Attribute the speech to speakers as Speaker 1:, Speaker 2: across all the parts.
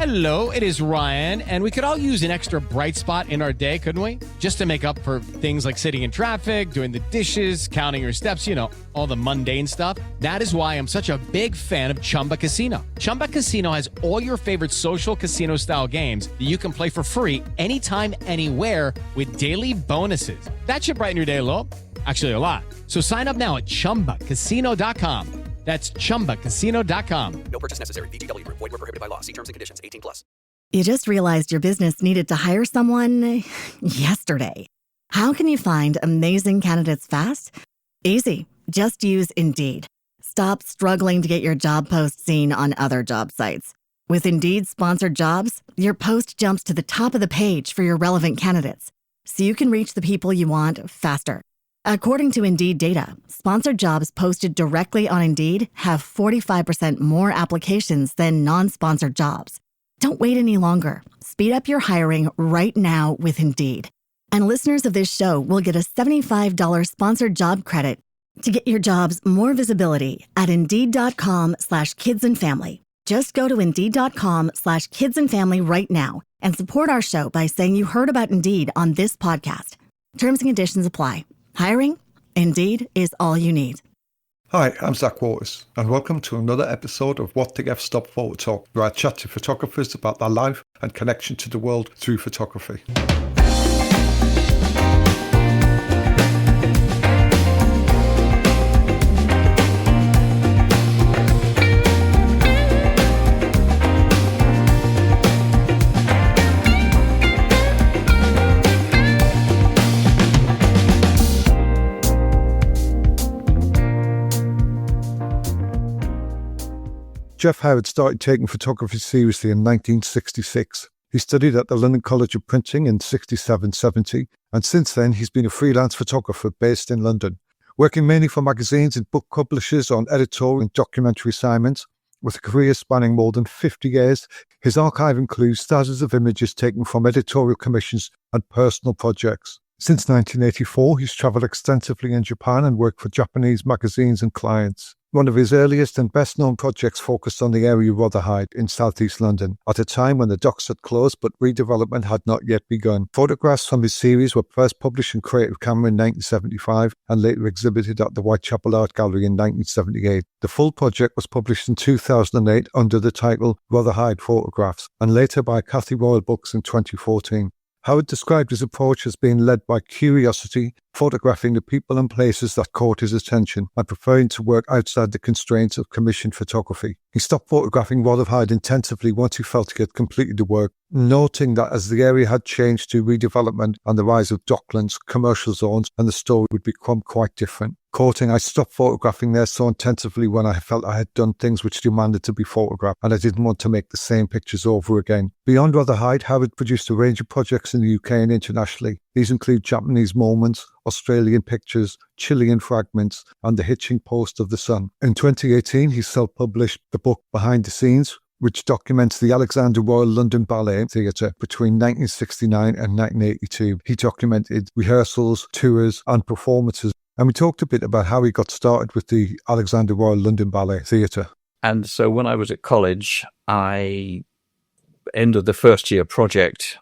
Speaker 1: Hello, it is Ryan, and we could all use an extra bright spot in our day, couldn't we? Just to make up for things like sitting in traffic, doing the dishes, counting your steps, all the mundane stuff. That is why I'm such a big fan of Chumba Casino. Chumba Casino has all your favorite social casino-style games that you can play for free anytime, anywhere with daily bonuses. That should brighten your day a little. Actually, a lot. So sign up now at ChumbaCasino.com. That's ChumbaCasino.com.
Speaker 2: No purchase necessary. VGW Group. Void where prohibited by law. See terms and conditions. 18+.
Speaker 3: You just realized your business needed to hire someone yesterday. How can you find amazing candidates fast? Easy. Just use Indeed. Stop struggling to get your job post seen on other job sites. With Indeed sponsored jobs, your post jumps to the top of the page for your relevant candidates, so you can reach the people you want faster. According to Indeed data, sponsored jobs posted directly on Indeed have 45% more applications than non-sponsored jobs. Don't wait any longer. Speed up your hiring right now with Indeed. And listeners of this show will get a $75 sponsored job credit to get your jobs more visibility at Indeed.com/kidsandfamily. Just go to Indeed.com/kidsandfamily right now and support our show by saying you heard about Indeed on this podcast. Terms and conditions apply. Hiring? Indeed is all you need.
Speaker 4: Hi, I'm Zach Waters, and welcome to another episode of WTF-STOP Photo Talk, where I chat to photographers about their life and connection to the world through photography. Geoff Howard started taking photography seriously in 1966. He studied at the London College of Printing in 67-70, and since then he's been a freelance photographer based in London, working mainly for magazines and book publishers on editorial and documentary assignments. With a career spanning more than 50 years, his archive includes thousands of images taken from editorial commissions and personal projects. Since 1984, he's travelled extensively in Japan and worked for Japanese magazines and clients. One of his earliest and best-known projects focused on the area of Rotherhithe in southeast London, at a time when the docks had closed but redevelopment had not yet begun. Photographs from his series were first published in Creative Camera in 1975 and later exhibited at the Whitechapel Art Gallery in 1978. The full project was published in 2008 under the title Rotherhithe Photographs, and later by Cathy Royal Books in 2014. Howard described his approach as being led by curiosity, photographing the people and places that caught his attention, and preferring to work outside the constraints of commissioned photography. He stopped photographing Rotherhithe intensively once he felt he had completed the work, noting that as the area had changed to redevelopment and the rise of docklands, commercial zones, and the story would become quite different. Quoting, "I stopped photographing there so intensively when I felt I had done things which demanded to be photographed, and I didn't want to make the same pictures over again." Beyond Rotherhithe, Howard produced a range of projects in the UK and internationally. These include Japanese moments, Australian pictures, Chilean fragments, and the hitching post of the sun. In 2018, he self-published the book Behind the Scenes, which documents the Alexander Royal London Ballet Theatre between 1969 and 1982. He documented rehearsals, tours, and performances. And we talked a bit about how he got started with the Alexander Royal London Ballet Theatre.
Speaker 5: And so when I was at college, end of the first year project,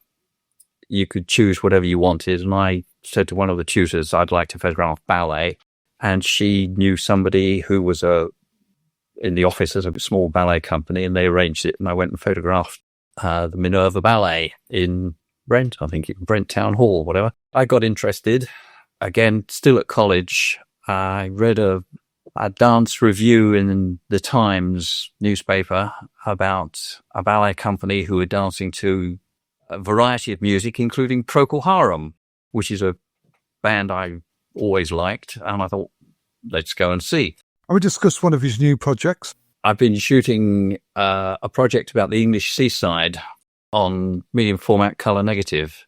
Speaker 5: you could choose whatever you wanted. And I said to one of the tutors, I'd like to photograph ballet. And she knew somebody who was in the office at a small ballet company, and they arranged it. And I went and photographed the Minerva Ballet in Brent, I think, Brent Town Hall, whatever. I got interested. Again, still at college, I read a dance review in the Times newspaper about a ballet company who were dancing to a variety of music, including Procol Harum, which is a band I always liked. And I thought, let's go and see.
Speaker 4: And we discussed one of his new projects.
Speaker 5: I've been shooting a project about the English seaside on medium format color negative.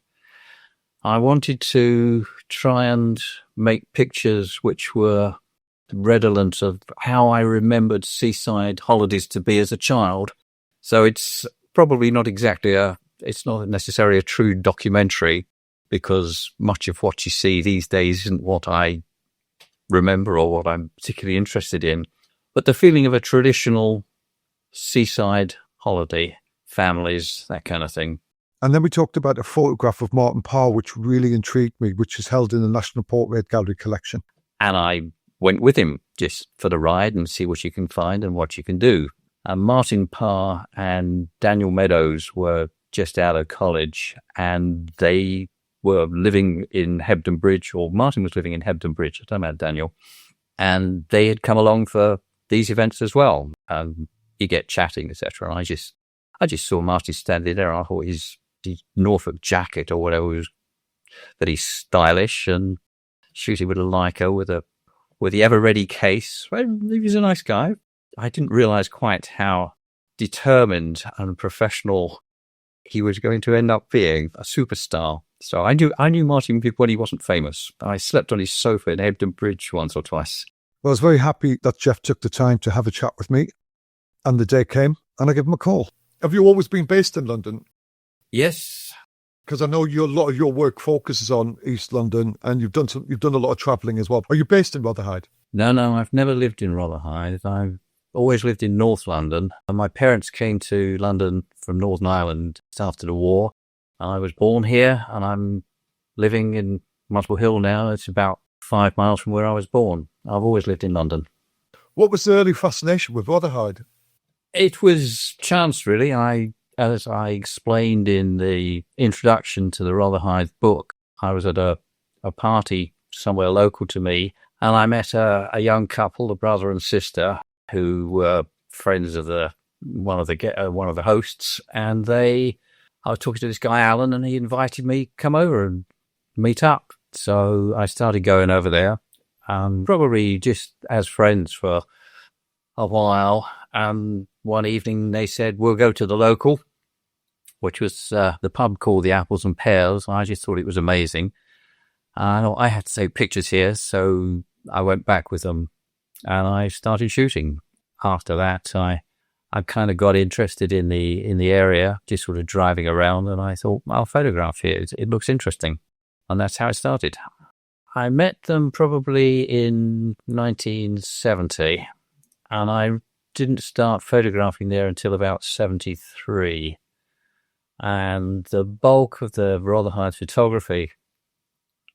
Speaker 5: I wanted to try and make pictures which were redolent of how I remembered seaside holidays to be as a child. So it's probably not exactly it's not necessarily a true documentary, because much of what you see these days isn't what I remember or what I'm particularly interested in. But the feeling of a traditional seaside holiday families, that kind of thing.
Speaker 4: And then we talked about a photograph of Martin Parr, which really intrigued me, which is held in the National Portrait Gallery collection.
Speaker 5: And I went with him just for the ride and see what you can find and what you can do. And Martin Parr and Daniel Meadows were just out of college, and they were living in Hebden Bridge, or Martin was living in Hebden Bridge. I don't know about Daniel. And they had come along for these events as well. You get chatting, etc. And I just saw Martin standing there. I thought his Norfolk jacket or whatever was, that he's stylish, and shooting with a Leica with the ever-ready case. Well, he was a nice guy. I didn't realize quite how determined and professional he was going to end up being, a superstar. So I knew Martin when he wasn't famous. I slept on his sofa in Hebden Bridge once or twice.
Speaker 4: Well, I was very happy that Geoff took the time to have a chat with me, and the day came, and I gave him a call. Have you always been based in London?
Speaker 5: Yes.
Speaker 4: Because I know a lot of your work focuses on East London, and you've done a lot of travelling as well. Are you based in Rotherhithe?
Speaker 5: No, I've never lived in Rotherhithe. I've always lived in North London. And my parents came to London from Northern Ireland after the war. I was born here, and I'm living in Muswell Hill now. It's about 5 miles from where I was born. I've always lived in London.
Speaker 4: What was the early fascination with Rotherhithe?
Speaker 5: It was chance, really. As I explained in the introduction to the Rotherhithe book, I was at a party somewhere local to me, and I met a young couple, a brother and sister, who were friends of one of the hosts, and I was talking to this guy Alan, and he invited me to come over and meet up. So I started going over there, probably just as friends for a while. And one evening they said, we'll go to the local, which was the pub called the Apples and Pears. I just thought it was amazing. I had to take pictures here, so I went back with them and I started shooting. After that, I kind of got interested in the area, just sort of driving around, and I thought, I'll photograph here. It looks interesting. And that's how it started. I met them probably in 1970, and I didn't start photographing there until about 73. And the bulk of the Rotherhithe photography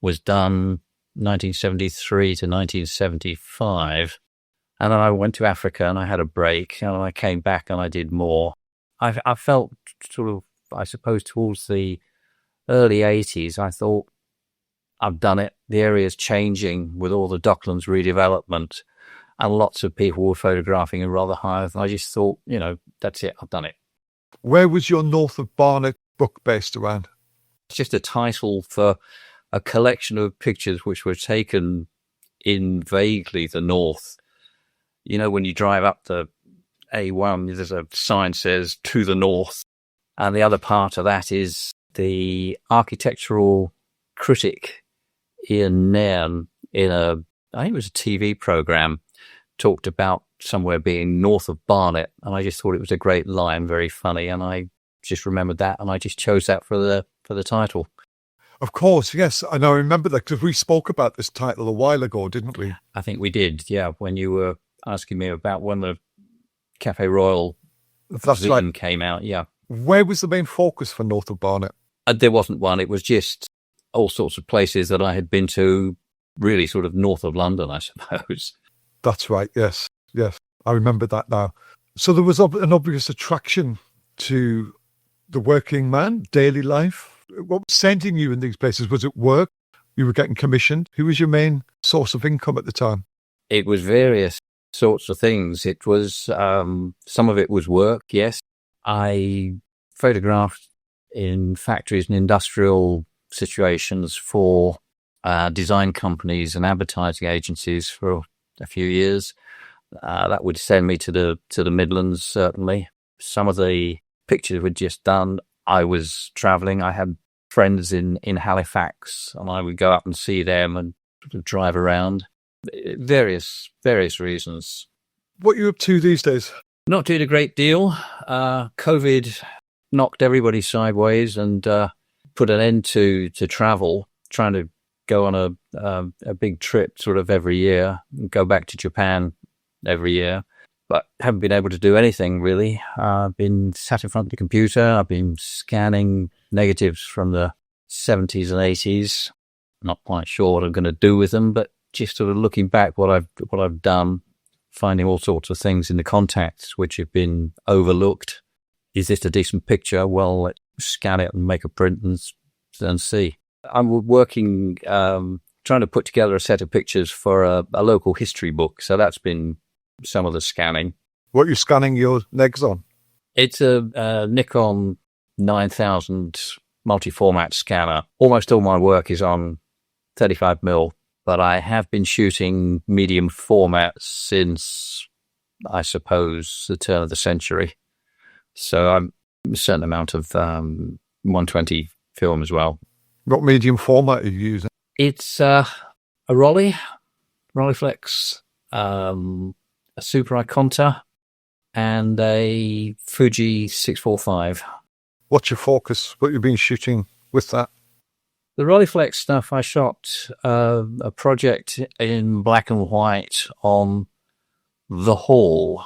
Speaker 5: was done 1973 to 1975. And then I went to Africa and I had a break, and I came back and I did more. I felt sort of, I suppose, towards the early 80s, I thought, I've done it. The area's changing with all the Docklands redevelopment, and lots of people were photographing in Rotherhithe. And I just thought, that's it. I've done it.
Speaker 4: Where was your North of Barnet book based around?
Speaker 5: It's just a title for a collection of pictures which were taken in vaguely the north. When you drive up the A1, there's a sign says to the north. And the other part of that is the architectural critic Ian Nairn I think it was a TV program, talked about somewhere being north of Barnet. And I just thought it was a great line, very funny. And I just remembered that, and I just chose that for the title.
Speaker 4: Of course, yes. And I remember that because we spoke about this title a while ago, didn't we?
Speaker 5: I think we did, yeah, when you were asking me about when the Cafe Royal zine came out, yeah.
Speaker 4: Where was the main focus for North of Barnet?
Speaker 5: There wasn't one. It was just all sorts of places that I had been to, really sort of north of London, I suppose.
Speaker 4: That's right, yes. I remember that now. So there was an obvious attraction to the working man, daily life. What was sending you in these places? Was it work? You were getting commissioned? Who was your main source of income at the time?
Speaker 5: It was various sorts of things. It was, some of it was work, yes. I photographed in factories and industrial situations for design companies and advertising agencies for a few years. That would send me to the Midlands, certainly. Some of the pictures were just done. I was travelling. I had friends in Halifax, and I would go up and see them and drive around. Various reasons.
Speaker 4: What are you up to these days?
Speaker 5: Not doing a great deal. COVID knocked everybody sideways and put an end to travel, trying to go on a big trip sort of every year, and go back to Japan every year. but haven't been able to do anything really. I've been sat in front of the computer. I've been scanning negatives from the 70s and 80s. Not quite sure what I'm going to do with them, but just sort of looking back what I've done, finding all sorts of things in the contacts which have been overlooked. Is this a decent picture? Well, let's scan it and make a print and see. I'm working, trying to put together a set of pictures for a local history book. So that's been some of the scanning.
Speaker 4: What are you scanning your negs on?
Speaker 5: It's a Nikon 9000 multi-format scanner. Almost all my work is on 35mm, but I have been shooting medium format since, I suppose, the turn of the century. So I'm a certain amount of 120 film as well.
Speaker 4: What medium format are you using?
Speaker 5: It's a Rolleiflex, a Super Iconta, and a Fuji 645.
Speaker 4: What's your focus? What you've been shooting with that?
Speaker 5: The Rolleiflex stuff, I shot a project in black and white on the Hall.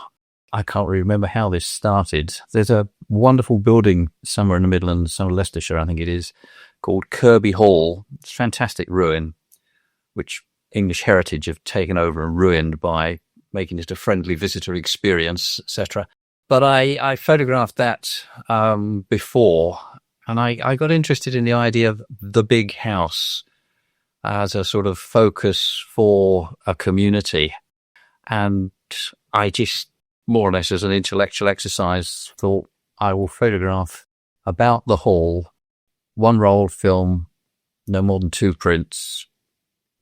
Speaker 5: I can't really remember how this started. There's a wonderful building somewhere in the Midlands, somewhere Leicestershire, I think it is, called Kirby Hall. It's a fantastic ruin, which English Heritage have taken over and ruined by making it a friendly visitor experience, etc. But I photographed that before, and I got interested in the idea of the big house as a sort of focus for a community. And I just, more or less as an intellectual exercise, thought I will photograph about the Hall, one roll film, no more than 2 prints,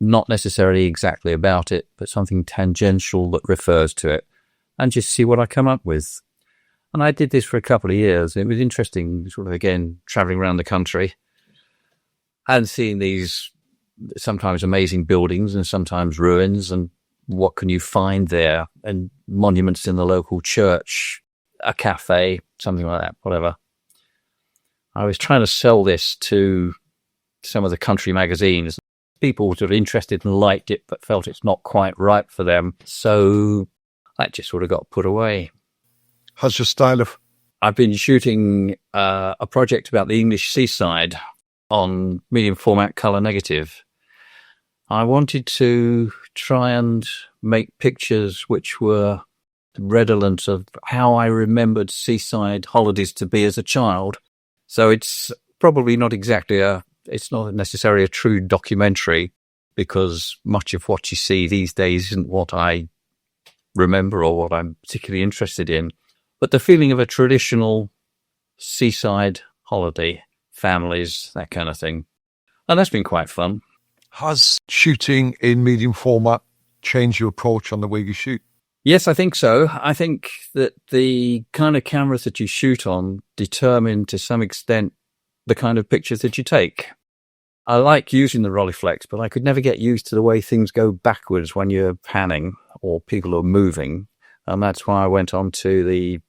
Speaker 5: not necessarily exactly about it, but something tangential that refers to it, and just see what I come up with. And I did this for a couple of years. It was interesting, sort of, again, traveling around the country and seeing these sometimes amazing buildings and sometimes ruins, and what can you find there, and monuments in the local church, a cafe, something like that, whatever. I was trying to sell this to some of the country magazines. People sort of interested and liked it, but felt it's not quite right for them. So that just sort of got put away.
Speaker 4: How's your style of?
Speaker 5: I've been shooting a project about the English seaside on medium format color negative. I wanted to try and make pictures which were redolent of how I remembered seaside holidays to be as a child. So it's probably not exactly it's not necessarily a true documentary, because much of what you see these days isn't what I remember or what I'm particularly interested in. But the feeling of a traditional seaside holiday, families, that kind of thing. And that's been quite fun.
Speaker 4: Has shooting in medium format changed your approach on the way you shoot?
Speaker 5: Yes, I think so. I think that the kind of cameras that you shoot on determine to some extent the kind of pictures that you take. I like using the Rolleiflex, but I could never get used to the way things go backwards when you're panning or people are moving. And that's why I went on to the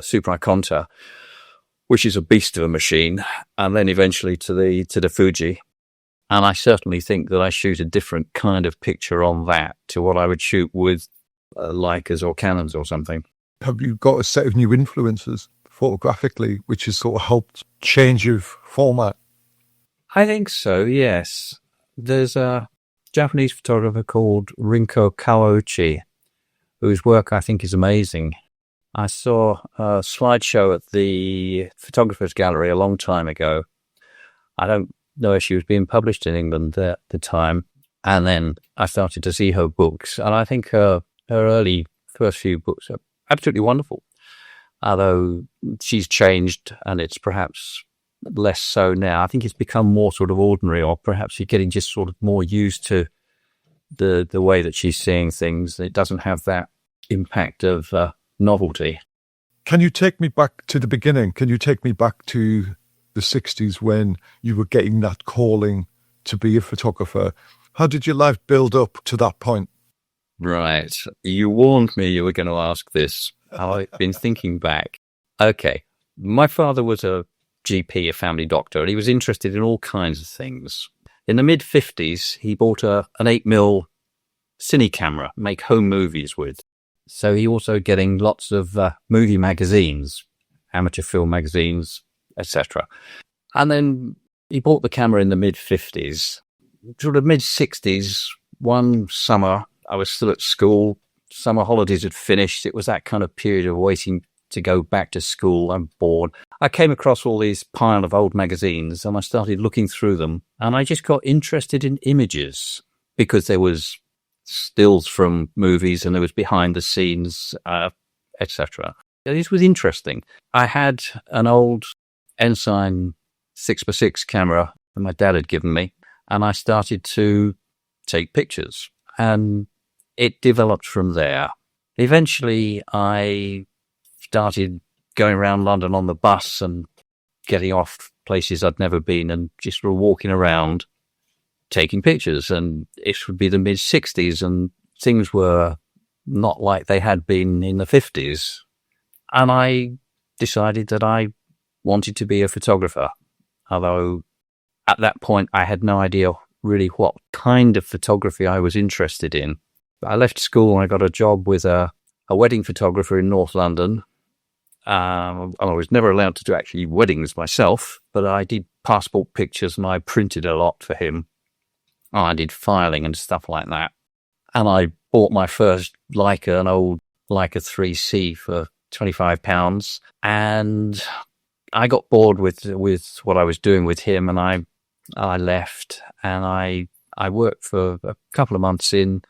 Speaker 5: Super Iconta, which is a beast of a machine, and then eventually to the Fuji. And I certainly think that I shoot a different kind of picture on that to what I would shoot with Leicas or Canons or something.
Speaker 4: Have you got a set of new influences photographically, which has sort of helped change your format?
Speaker 5: I think so, yes. There's a Japanese photographer called Rinko Kawauchi, whose work I think is amazing. I saw a slideshow at the Photographers Gallery a long time ago. I don't know if she was being published in England at the time. And then I started to see her books, and I think her early first few books are absolutely wonderful. Although she's changed, and it's perhaps less so now. I think it's become more sort of ordinary, or perhaps you're getting just sort of more used to the way that she's seeing things. It doesn't have that impact of novelty.
Speaker 4: Can you take me back to the beginning? Can you take me back to the 60s when you were getting that calling to be a photographer? How did your life build up to that point?
Speaker 5: Right. You warned me you were going to ask this. I've been thinking back. Okay. My father was a GP, a family doctor, and he was interested in all kinds of things. In the mid-50s, he bought an 8mm cine camera, make home movies with. So he also getting lots of movie magazines, amateur film magazines, etc. And then he bought the camera in the mid-50s. Sort of mid-60s, one summer, I was still at school. Summer holidays had finished. It was that kind of period of waiting to go back to school. I'm bored. I came across all these pile of old magazines and I started looking through them, and I just got interested in images because there was stills from movies and there was behind the scenes, etc. This was interesting. I had an old Ensign 6x6 camera that my dad had given me, and I started to take pictures, and it developed from there. Eventually, I started going around London on the bus and getting off places I'd never been and just sort of walking around taking pictures. And it would be the mid-60s and things were not like they had been in the 50s. And I decided that I wanted to be a photographer, although at that point I had no idea really what kind of photography I was interested in. I left school and I got a job with a wedding photographer in North London. I was never allowed to do actually weddings myself, but I did passport pictures and I printed a lot for him. I did filing and stuff like that. And I bought my first Leica, an old Leica 3C for £25. And I got bored with what I was doing with him, and I left, and I worked for a couple of months in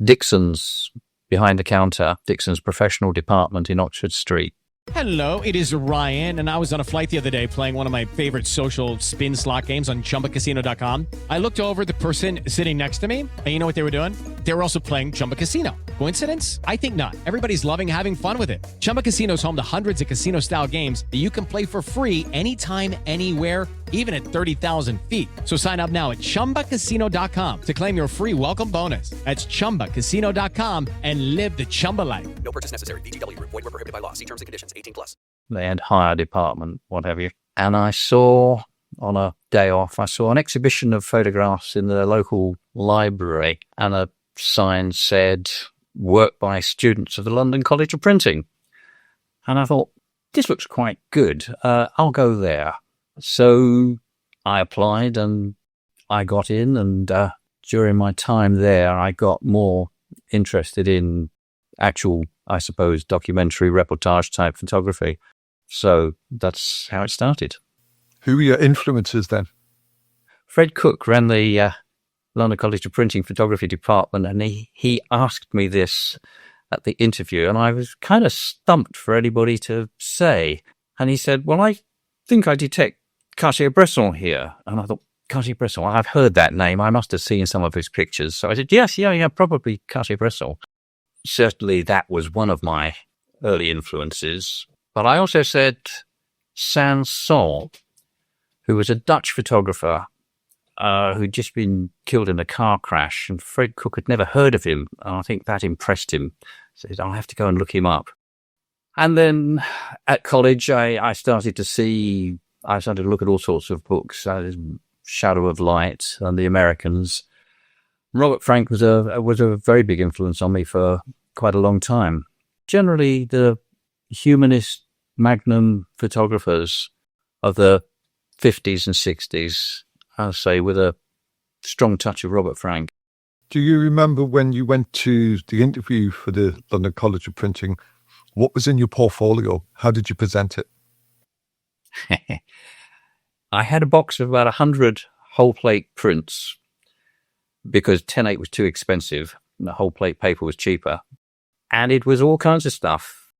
Speaker 5: Dixon's, behind the counter, Dixon's professional department in Oxford Street.
Speaker 1: Hello, it is Ryan, and I was on a flight the other day playing one of my favorite social spin slot games on chumbacasino.com. I looked over at the person sitting next to me, and you know what they were doing? They were also playing Chumba Casino. Coincidence? I think not. Everybody's loving having fun with it. Chumba Casino is home to hundreds of casino-style games that you can play for free anytime, anywhere, even at 30,000 feet. So sign up now at chumbacasino.com to claim your free welcome bonus. That's chumbacasino.com and live the Chumba life.
Speaker 2: No purchase necessary. VGW Group. Void where prohibited by law. See terms and conditions. 18+.
Speaker 5: They had hire department, what have you. And I saw, on a day off, I saw an exhibition of photographs in the local library, and a sign said, work by students of the London College of Printing. And I thought, this looks quite good. I'll go there. So I applied and I got in, and during my time there, I got more interested in actual, I suppose, documentary reportage type photography. So that's how it started.
Speaker 4: Who were your influences then?
Speaker 5: Fred Cook ran the London College of Printing photography department, and he asked me this at the interview, and I was kind of stumped for anybody to say. And he said, well, I think I detect Cartier-Bresson here. And I thought, Cartier-Bresson, I've heard that name. I must have seen some of his pictures. So I said, yes, yeah, probably Cartier-Bresson. Certainly that was one of my early influences. But I also said Sansol, who was a Dutch photographer who'd just been killed in a car crash, and Fred Cook had never heard of him. And I think that impressed him. He said, I'll have to go and look him up. And then at college, I started to look at all sorts of books, Shadow of Light and The Americans. Robert Frank was a very big influence on me for quite a long time. Generally, the humanist magnum photographers of the 50s and 60s, I'll say, with a strong touch of Robert Frank.
Speaker 4: Do you remember when you went to the interview for the London College of Printing, what was in your portfolio? How did you present it?
Speaker 5: I had a box of about 100 whole plate prints because 10/8 was too expensive and the whole plate paper was cheaper. And it was all kinds of stuff.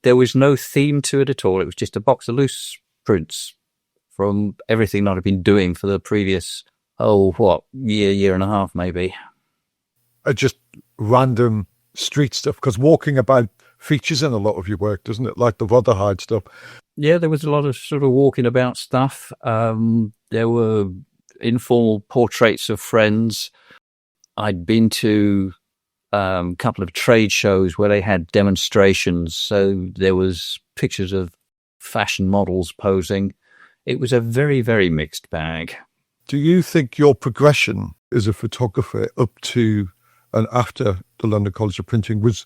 Speaker 5: There was no theme to it at all. It was just a box of loose prints from everything that I'd been doing for the previous, year and a half maybe.
Speaker 4: Just random street stuff, because walking about features in a lot of your work, doesn't it? Like the Rotherhide stuff.
Speaker 5: Yeah, there was a lot of sort of walking about stuff. There were informal portraits of friends. I'd been to a couple of trade shows where they had demonstrations. So there was pictures of fashion models posing. It was a very, very mixed bag.
Speaker 4: Do you think your progression as a photographer up to and after the London College of Printing was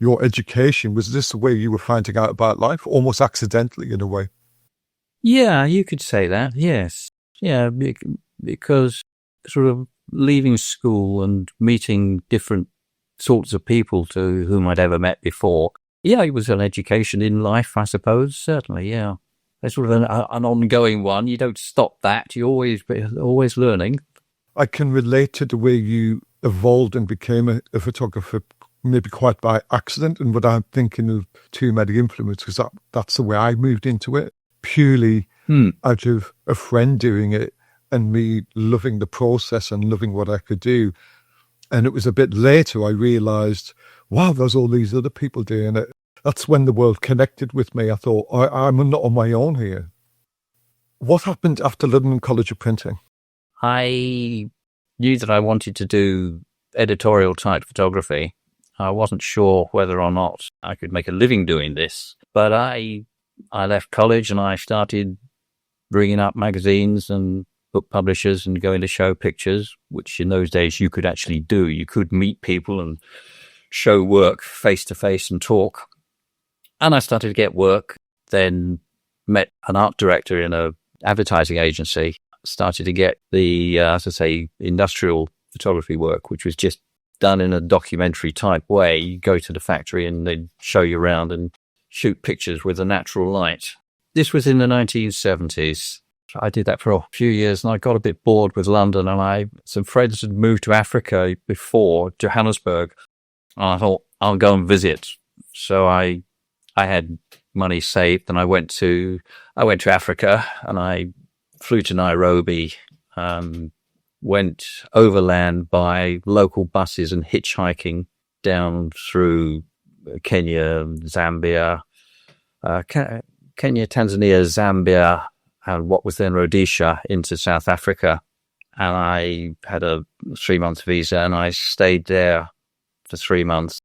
Speaker 4: your education? Was this the way you were finding out about life, almost accidentally in a way?
Speaker 5: Yeah, you could say that, yes. Yeah, because sort of leaving school and meeting different sorts of people to whom I'd ever met before. Yeah, it was an education in life, I suppose, certainly, yeah. It's sort of an ongoing one. You don't stop that. You're always learning.
Speaker 4: I can relate to the way you evolved and became a photographer, maybe quite by accident, and without thinking of too many influences. That's the way I moved into it, purely out of a friend doing it and me loving the process and loving what I could do. And it was a bit later I realised, wow, there's all these other people doing it. That's when the world connected with me. I thought, I'm not on my own here. What happened after London College of Printing?
Speaker 5: I knew that I wanted to do editorial type photography. I wasn't sure whether or not I could make a living doing this, but I left college and I started bringing up magazines and book publishers and going to show pictures, which in those days you could actually do. You could meet people and show work face to face and talk. And I started to get work, then met an art director in an advertising agency, started to get the, as I say, industrial photography work, which was just done in a documentary type way. You go to the factory and they'd show you around and shoot pictures with a natural light. This was in the 1970s. I did that for a few years and I got a bit bored with London, and some friends had moved to Africa before, Johannesburg. And I thought, I'll go and visit. So I had money saved and I went to Africa and I flew to Nairobi, went overland by local buses and hitchhiking down through Kenya, Zambia, Tanzania, Zambia, and what was then Rhodesia into South Africa. And I had a 3-month visa and I stayed there for 3 months,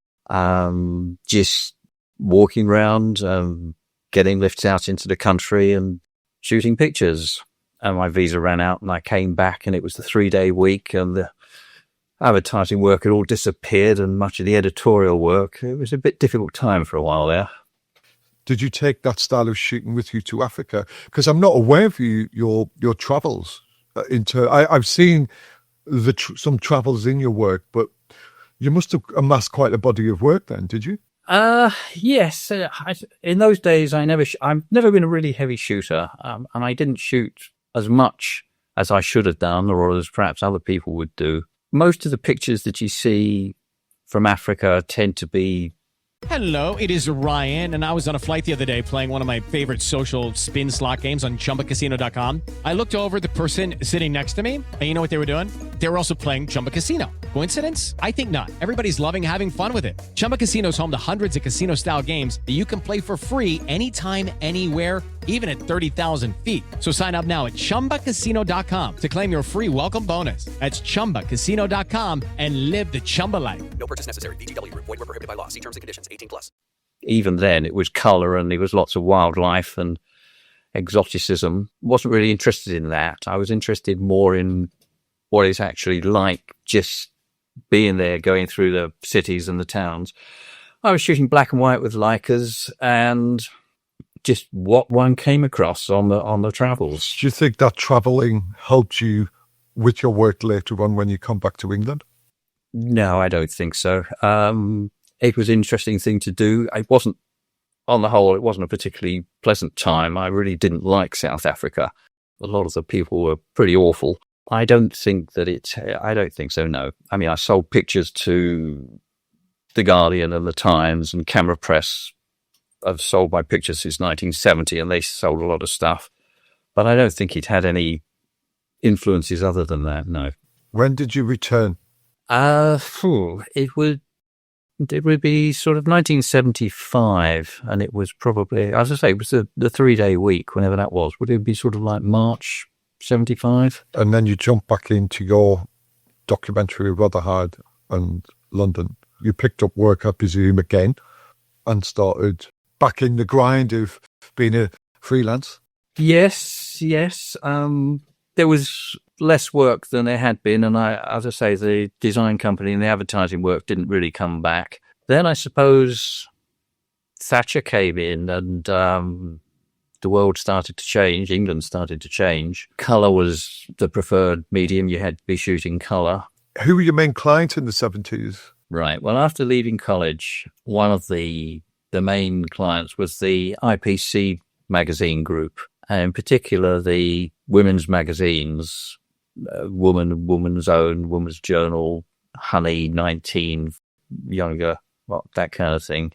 Speaker 5: just walking around, getting lifts out into the country and shooting pictures. And my visa ran out and I came back and it was the 3-day week and the advertising work had all disappeared and much of the editorial work. It was a bit difficult time for a while there.
Speaker 4: Did you take that style of shooting with you to Africa? Because I'm not aware of your travels. I've seen some travels in your work, but you must have amassed quite a body of work then, did you?
Speaker 5: Yes. In those days, I've never been a really heavy shooter, and I didn't shoot as much as I should have done, or as perhaps other people would do. Most of the pictures that you see from Africa tend to be...
Speaker 1: Hello, it is Ryan, and I was on a flight the other day playing one of my favorite social spin slot games on chumbacasino.com. I looked over at the person sitting next to me, and you know what they were doing? They were also playing Chumba Casino. Coincidence? I think not. Everybody's loving having fun with it. Chumba Casino is home to hundreds of casino-style games that you can play for free anytime, anywhere, even at 30,000 feet. So sign up now at chumbacasino.com to claim your free welcome bonus. That's chumbacasino.com and live the Chumba life.
Speaker 2: No purchase necessary. VGW. Void where prohibited by law. See terms and conditions. 18+.
Speaker 5: Even then, it was colour and there was lots of wildlife and exoticism. Wasn't really interested in that. I was interested more in what it's actually like just being there, going through the cities and the towns. I was shooting black and white with Leicas and just what one came across on the travels.
Speaker 4: Do you think that travelling helped you with your work later on when you come back to England?
Speaker 5: No, I don't think so. It was an interesting thing to do. On the whole, it wasn't a particularly pleasant time. I really didn't like South Africa. A lot of the people were pretty awful. I don't think so, no. I mean, I sold pictures to The Guardian and The Times and Camera Press. I've sold my pictures since 1970 and they sold a lot of stuff. But I don't think it had any influences other than that, no.
Speaker 4: When did you return?
Speaker 5: It would be sort of 1975, and it was probably, as I say, it was the 3-day week, whenever that was. Would it be sort of like March 75?
Speaker 4: And then you jump back into your documentary Rotherhithe and London. You picked up work, I presume, again, and started back in the grind of being a freelance.
Speaker 5: Yes. There was less work than there had been, and as I say, the design company and the advertising work didn't really come back. Then I suppose Thatcher came in and the world started to change. England started to change. Colour was the preferred medium. You had to be shooting colour.
Speaker 4: Who were your main clients in the 70s?
Speaker 5: Right. Well, after leaving college, one of the main clients was the IPC magazine group, and in particular the women's magazines, Woman's Own, Woman's Journal, Honey, 19, Younger, that kind of thing.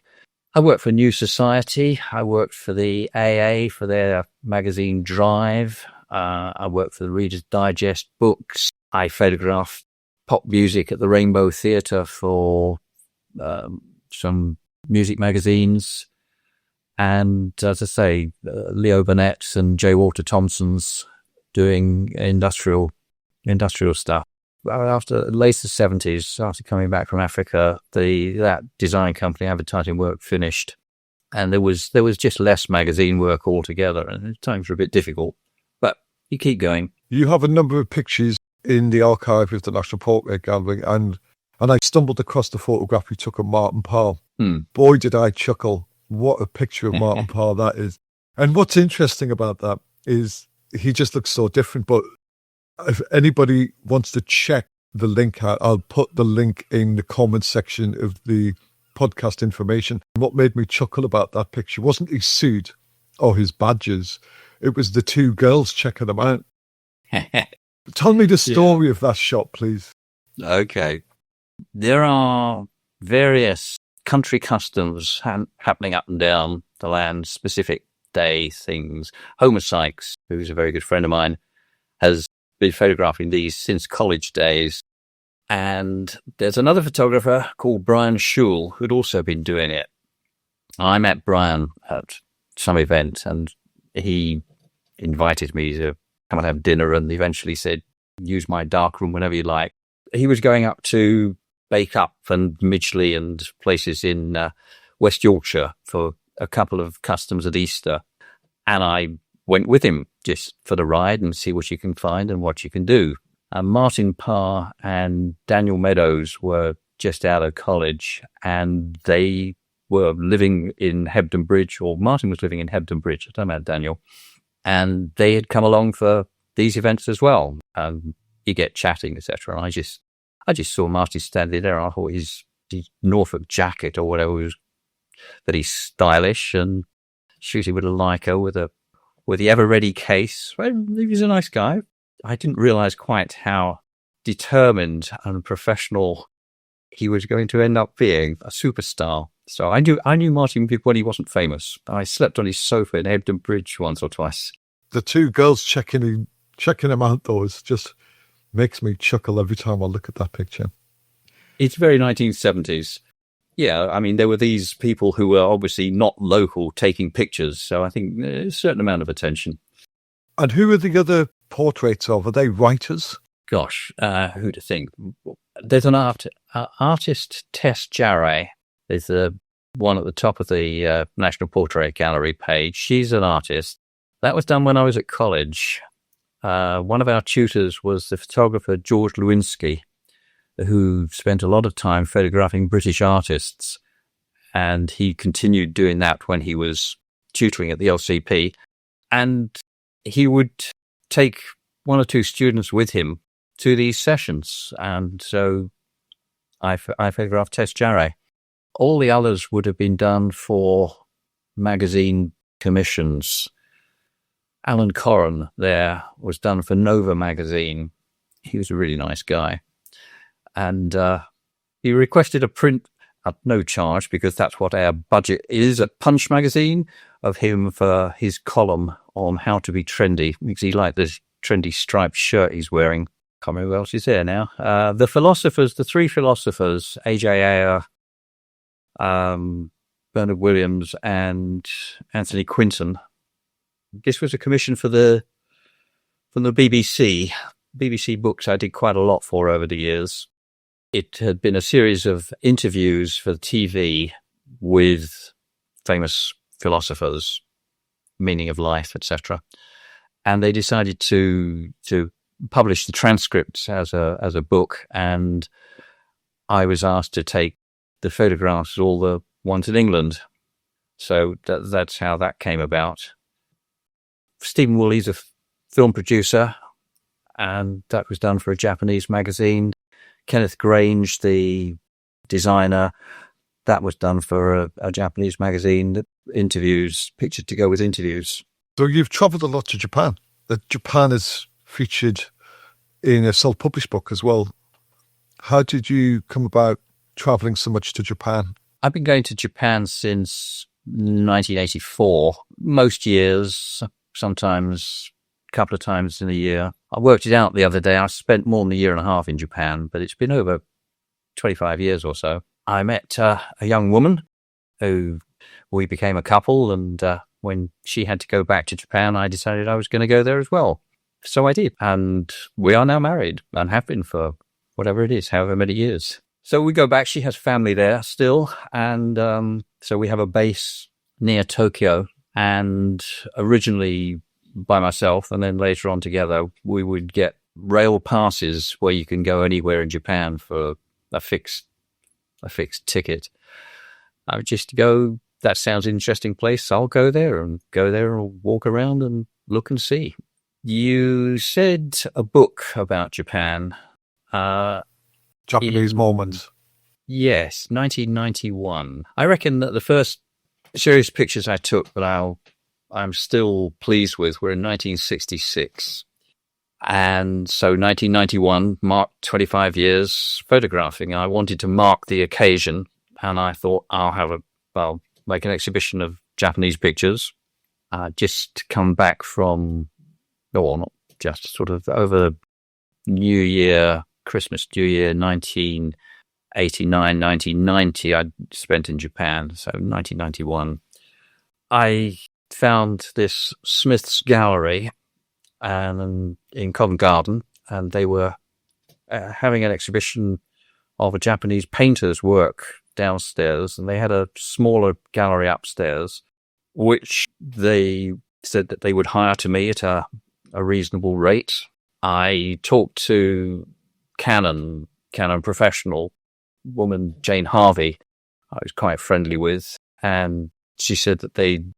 Speaker 5: I worked for New Society. I worked for the AA for their magazine Drive. I worked for the Reader's Digest books. I photographed pop music at the Rainbow Theatre for some music magazines. And as I say, Leo Burnett's and J. Walter Thompson's doing industrial stuff. After late the 70s, after coming back from Africa, that design company advertising work finished, and there was just less magazine work altogether, and times were a bit difficult. But you keep going.
Speaker 4: You have a number of pictures in the archive of the National Portrait Gallery, and I stumbled across the photograph you took of Martin Parr. Boy, did I chuckle. What a picture of Martin Parr that is. And what's interesting about that is he just looks so different. But if anybody wants to check the link out, I'll put the link in the comment section of the podcast information. What made me chuckle about that picture wasn't his suit or his badges. It was the two girls checking him out. Tell me the story of that shot, please.
Speaker 5: Okay. There are various country customs happening up and down the land, specific day things. Homer Sykes, who's a very good friend of mine, has been photographing these since college days. And there's another photographer called Brian Schul who'd also been doing it. I met Brian at some event and he invited me to come and have dinner and eventually said, use my darkroom whenever you like. He was going up to Bake Up and Midgley and places in West Yorkshire for a couple of customs at Easter. And I went with him just for the ride and see what you can find and what you can do. Martin Parr and Daniel Meadows were just out of college and they were living in Hebden Bridge, or Martin was living in Hebden Bridge. I don't know about Daniel. And they had come along for these events as well. You get chatting, etc. And I just saw Marty standing there. And I thought his Norfolk jacket or whatever was that he's stylish and shooting with a Leica with the ever-ready case. Well, he was a nice guy. I didn't realize quite how determined and professional he was going to end up being, a superstar. So I knew Martin when he wasn't famous. I slept on his sofa in Hebden Bridge once or twice.
Speaker 4: The two girls checking him out, though, just makes me chuckle every time I look at that picture.
Speaker 5: It's very 1970s. Yeah, I mean, there were these people who were obviously not local taking pictures, so I think there's a certain amount of attention.
Speaker 4: And who are the other portraits of? Are they writers?
Speaker 5: Gosh, who to think? There's an artist, Tess Jarre. There's one at the top of the National Portrait Gallery page. She's an artist. That was done when I was at college. One of our tutors was the photographer George Lewinsky, who spent a lot of time photographing British artists. And he continued doing that when he was tutoring at the LCP. And he would take one or two students with him to these sessions. And so I photographed Tess Jarre. All the others would have been done for magazine commissions. Alan Corran there was done for Nova magazine. He was a really nice guy. And he requested a print at no charge, because that's what our budget is at Punch magazine, of him for his column on how to be trendy, because he liked the trendy striped shirt he's wearing. Can't remember who else is there now. The three philosophers, A.J. Ayer, Bernard Williams and Anthony Quinton. This was a commission from the BBC. BBC Books I did quite a lot for over the years. It had been a series of interviews for the TV with famous philosophers, meaning of life, etc. And they decided to publish the transcripts as a book, and I was asked to take the photographs are all the ones in England. So that's how that came about. Stephen Woolley's a film producer, and that was done for a Japanese magazine. Kenneth Grange, the designer, that was done for a Japanese magazine that interviews, pictures to go with interviews.
Speaker 4: So you've travelled a lot to Japan. That Japan is featured in a self-published book as well. How did you come about travelling so much to Japan?
Speaker 5: I've been going to Japan since 1984. Most years, sometimes a couple of times in a year. I worked it out the other day. I spent more than a year and a half in Japan, but it's been over 25 years or so. I met a young woman who we became a couple, and when she had to go back to Japan, I decided I was going to go there as well. So I did, and we are now married and have been for whatever it is, however many years. So we go back. She has family there still, and so we have a base near Tokyo, and originally by myself and then later on together, we would get rail passes where you can go anywhere in Japan for a fixed ticket. I would just go, that sounds an interesting place, I'll go there and walk around and look and see. You said a book about Japan.
Speaker 4: Japanese moments.
Speaker 5: Yes, 1991. I reckon that the first serious pictures I took that I'm still pleased with were in 1966. And so 1991 marked 25 years photographing. I wanted to mark the occasion, and I thought I'll make an exhibition of Japanese pictures. Just come back from, not just sort of over New Year, Christmas, New Year, 1989, 1990, I spent in Japan. So 1991, I found this Smith's Gallery and in Covent Garden, and they were having an exhibition of a Japanese painter's work downstairs, and they had a smaller gallery upstairs, which they said that they would hire to me at a reasonable rate. I talked to Canon professional woman Jane Harvey, I was quite friendly with, and she said that they'd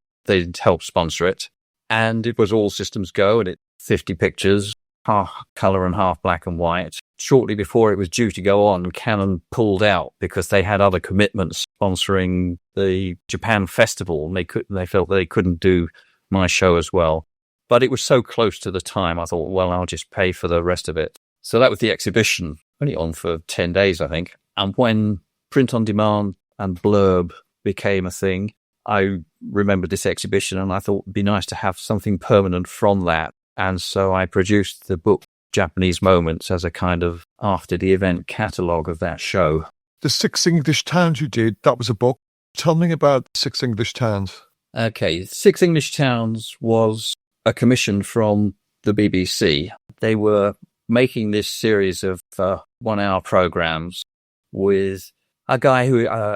Speaker 5: help sponsor it, and it was all systems go, and 50 pictures, half colour and half black and white. Shortly before it was due to go on, Canon pulled out because they had other commitments sponsoring the Japan Festival, and they felt they couldn't do my show as well. But it was so close to the time, I thought, well, I'll just pay for the rest of it. So that was the exhibition, only on for 10 days, I think. And when print on demand and blurb became a thing, I remembered this exhibition, and I thought it'd be nice to have something permanent from that. And so I produced the book Japanese Moments as a kind of after the event catalogue of that show.
Speaker 4: The 6 English Towns you did, that was a book. Tell me about 6 English Towns.
Speaker 5: Okay, 6 English Towns was a commission from the BBC. They were making this series of 1-hour programmes with a guy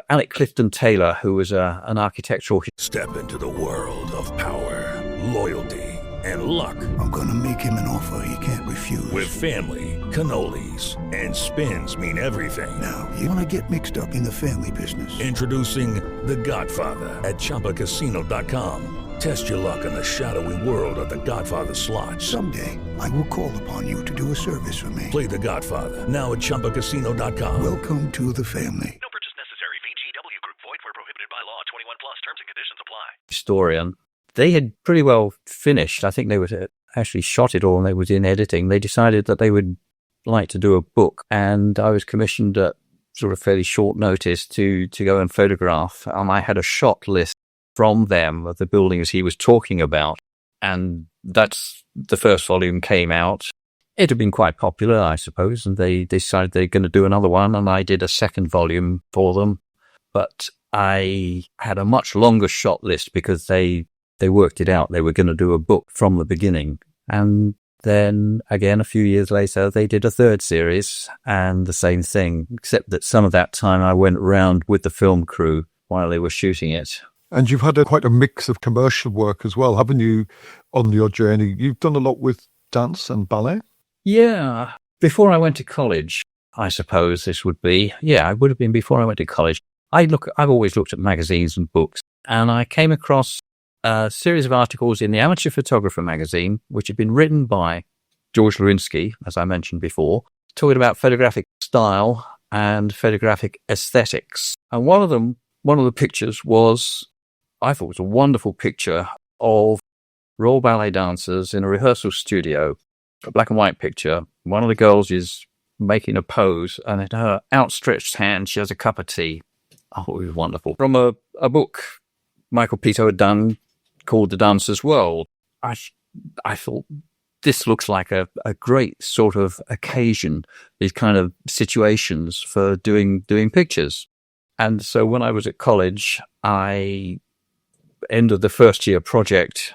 Speaker 5: Alec Clifton Taylor, who was an architectural...
Speaker 6: Step into the world of power, loyalty, and luck.
Speaker 7: I'm gonna make him an offer he can't refuse.
Speaker 6: With family, cannolis, and spins mean everything.
Speaker 7: Now, you wanna get mixed up in the family business.
Speaker 6: Introducing The Godfather at ChumbaCasino.com. Test your luck in the shadowy world of The Godfather slot.
Speaker 7: Someday, I will call upon you to do a service for me.
Speaker 6: Play The Godfather, now at ChumbaCasino.com.
Speaker 7: Welcome to the family.
Speaker 2: No purchase necessary. VGW Group. Void where prohibited by law. 21 plus. Terms and conditions apply.
Speaker 5: Historian. They had pretty well finished. I think they were actually shot it all, and they was in editing. They decided that they would like to do a book, and I was commissioned at sort of fairly short notice to go and photograph. I had a shot list from them of the buildings he was talking about, and that's the first volume came out. It had been quite popular, I suppose, and they decided they're going to do another one, and I did a second volume for them. But I had a much longer shot list because they worked it out. They were going to do a book from the beginning. And then again, a few years later, they did a third series and the same thing, except that some of that time I went around with the film crew while they were shooting it.
Speaker 4: And you've had quite a mix of commercial work as well, haven't you, on your journey? You've done a lot with dance and ballet?
Speaker 5: Yeah. Before I went to college, I suppose this would be. Yeah, it would have been before I went to college. I've always looked at magazines and books, and I came across a series of articles in the Amateur Photographer magazine, which had been written by George Lewinsky, as I mentioned before, talking about photographic style and photographic aesthetics. And one of the pictures I thought was a wonderful picture of Royal Ballet dancers in a rehearsal studio, a black and white picture. One of the girls is making a pose, and in her outstretched hand, she has a cup of tea. Oh, it was wonderful. From a book Michael Pito had done called The Dancer's World, I thought this looks like a great sort of occasion, these kind of situations for doing pictures. And so when I was at college, end of the first year project,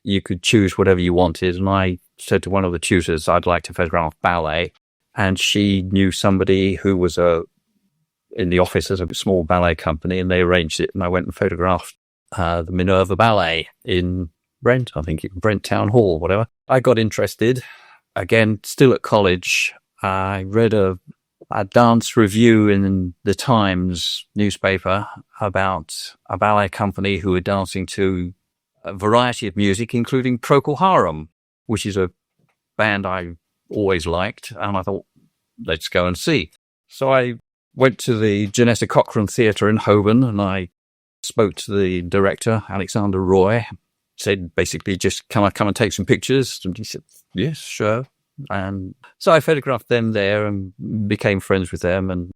Speaker 5: you could choose whatever you wanted. And I said to one of the tutors, I'd like to photograph ballet. And she knew somebody who was in the office as a small ballet company, and they arranged it. And I went and photographed the Minerva Ballet in Brent, I think, Brent Town Hall, whatever. I got interested. Again, still at college, I read a dance review in the Times newspaper about a ballet company who were dancing to a variety of music, including Procol Harum, which is a band I always liked, and I thought, let's go and see. So I went to the Janetta Cochran Theatre in Holborn, and I spoke to the director, Alexander Roy, said basically just come and take some pictures. And he said, yes, sure. And so I photographed them there and became friends with them. And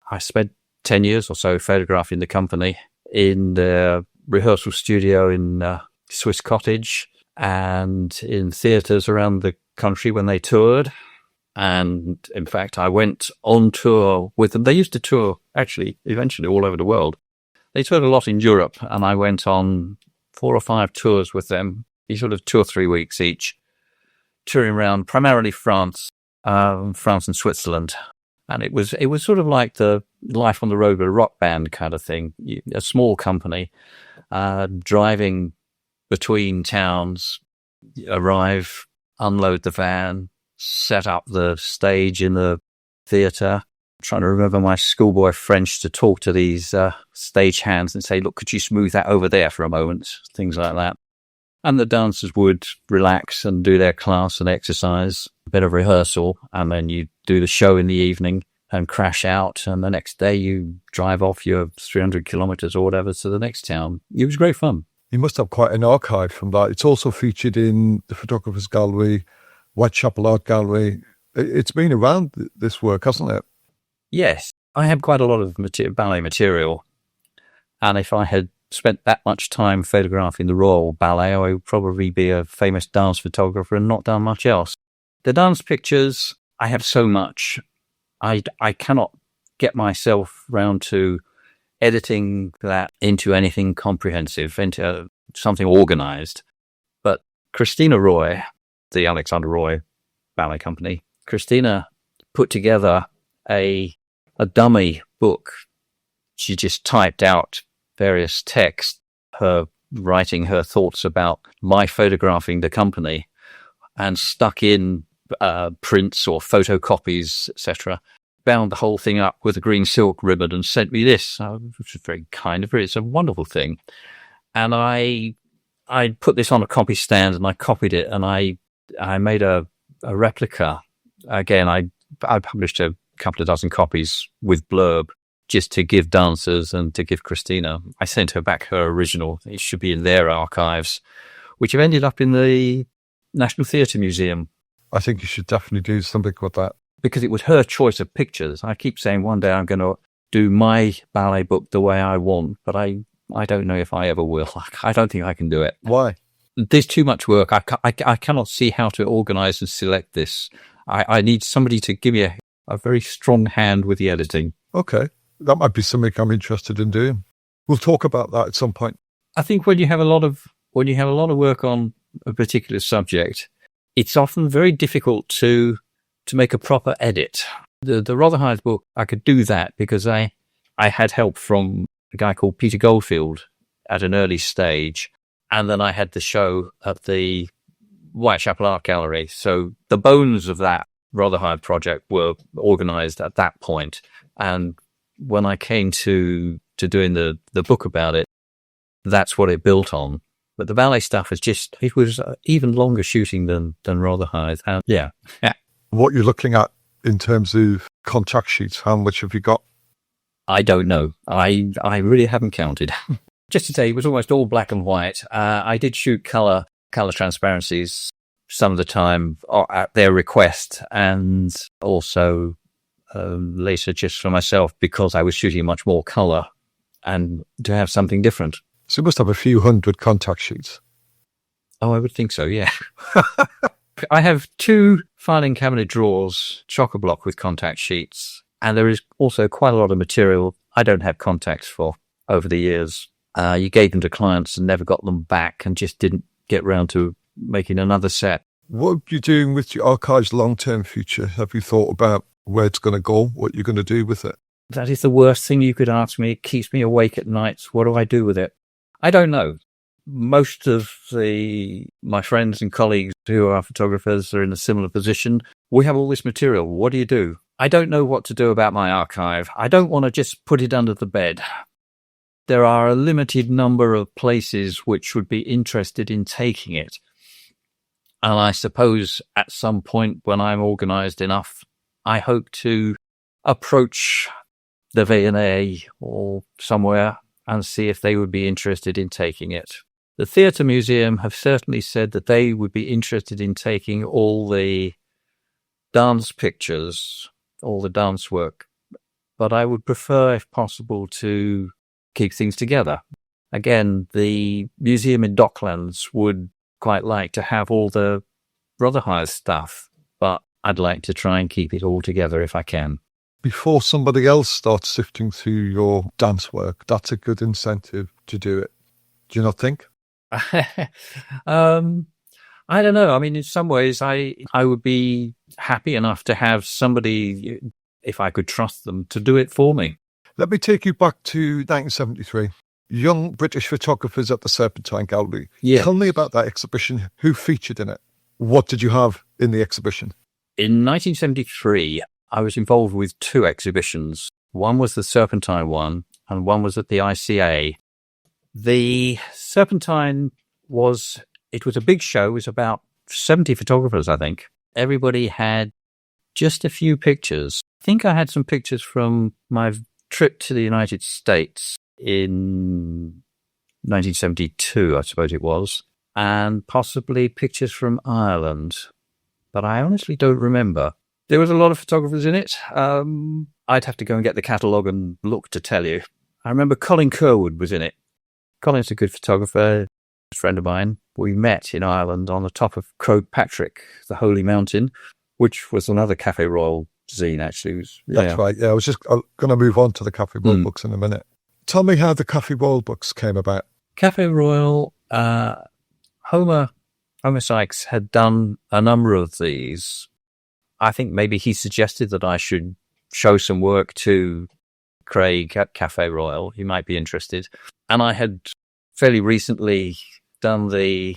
Speaker 5: I spent 10 years or so photographing the company in the rehearsal studio in Swiss Cottage and in theatres around the country when they toured. And in fact, I went on tour with them. They used to tour, actually, eventually all over the world. They toured a lot in Europe, and I went on 4 or 5 tours with them, sort of 2 or 3 weeks each, touring around primarily France and Switzerland. And it was sort of like the life on the road with a rock band kind of thing. A small company, driving between towns, arrive, unload the van, set up the stage in the theatre. I'm trying to remember my schoolboy French to talk to these stage hands and say, look, could you smooth that over there for a moment? Things like that. And the dancers would relax and do their class and exercise, a bit of rehearsal, and then you do the show in the evening and crash out. And the next day you drive off your 300 kilometres or whatever to the next town. It was great fun.
Speaker 4: You must have quite an archive from that. It's also featured in the Photographer's Gallery, Whitechapel Art Gallery. It's been around, this work, hasn't it?
Speaker 5: Yes, I have quite a lot of ballet material. And if I had spent that much time photographing the Royal Ballet, I would probably be a famous dance photographer and not done much else. The dance pictures, I have so much. I cannot get myself round to editing that into anything comprehensive, into something organised. But Christina Roy, the Alexander Roy Ballet Company, Christina put together a dummy book. She just typed out various texts, her writing her thoughts about my photographing the company, and stuck in prints or photocopies, etc. Bound the whole thing up with a green silk ribbon and sent me this, which was very kind of her. It's a wonderful thing. And I put this on a copy stand and I copied it and I made a replica. Again, I published a couple of dozen copies with blurb just to give dancers and to give Christina. I sent her back her original. It should be in their archives, which have ended up in the National Theatre Museum.
Speaker 4: I think you should definitely do something with that.
Speaker 5: Because it was her choice of pictures. I keep saying one day I'm going to do my ballet book the way I want, but I don't know if I ever will. I don't think I can do it.
Speaker 4: Why?
Speaker 5: There's too much work. I cannot see how to organise and select this. I need somebody to give me a very strong hand with the editing.
Speaker 4: Okay. That might be something I'm interested in doing. We'll talk about that at some point.
Speaker 5: I think when you have a lot of work on a particular subject, it's often very difficult to make a proper edit. The Rotherhithe book, I could do that because I had help from a guy called Peter Goldfield at an early stage, and then I had the show at the Whitechapel Art Gallery. So the bones of that Rotherhithe project were organised at that point, and when I came to doing the book about it, that's what it built on. But the ballet stuff it was even longer shooting than Rotherhithe. Yeah.
Speaker 4: What you're looking at in terms of contact sheets, how much have you got?
Speaker 5: I don't know. I really haven't counted. Just to say, it was almost all black and white. I did shoot color transparencies some of the time at their request, and also later just for myself because I was shooting much more color and to have something different.
Speaker 4: So you must have a few hundred contact sheets.
Speaker 5: Oh, I would think so, yeah. I have 2 filing cabinet drawers, chock-a-block with contact sheets, and there is also quite a lot of material I don't have contacts for over the years. You gave them to clients and never got them back and just didn't get round to making another set.
Speaker 4: What are you doing with your archive's long-term future? Have you thought about where it's going to go, what you're going to do with it?
Speaker 5: That is the worst thing you could ask me. It keeps me awake at nights. What do I do with it? I don't know. Most of my friends and colleagues who are photographers are in a similar position. We have all this material. What do you do? I don't know what to do about my archive. I don't want to just put it under the bed. There are a limited number of places which would be interested in taking it. And I suppose at some point when I'm organised enough, I hope to approach the V&A or somewhere and see if they would be interested in taking it. The Theatre Museum have certainly said that they would be interested in taking all the dance pictures, all the dance work, but I would prefer, if possible, to keep things together. Again, the museum in Docklands would quite like to have all the Rotherhithe stuff, but I'd like to try and keep it all together if I can.
Speaker 4: Before somebody else starts sifting through your dance work, that's a good incentive to do it. Do you not think?
Speaker 5: I don't know. I mean, in some ways, I would be happy enough to have somebody, if I could trust them, to do it for me.
Speaker 4: Let me take you back to 1973. Young British photographers at the Serpentine Gallery.
Speaker 5: Yeah.
Speaker 4: Tell me about that exhibition. Who featured in it? What did you have in the exhibition?
Speaker 5: In 1973, I was involved with 2 exhibitions. One was the Serpentine one, and one was at the ICA. The Serpentine was a big show. It was about 70 photographers, I think. Everybody had just a few pictures. I think I had some pictures from my trip to the United States in 1972, I suppose it was, and possibly pictures from Ireland. But I honestly don't remember. There was a lot of photographers in it. I'd have to go and get the catalogue and look to tell you. I remember Colin Kerwood was in it. Colin's a good photographer, a friend of mine. We met in Ireland on the top of Croagh Patrick, the Holy Mountain, which was another Café Royal zine, actually.
Speaker 4: That's right. Yeah, I was just going to move on to the Café Royal books in a minute. Tell me how the Café Royal books came about.
Speaker 5: Café Royal, Homer Sykes had done a number of these. I think maybe he suggested that I should show some work to Craig at Café Royal. He might be interested. And I had fairly recently done the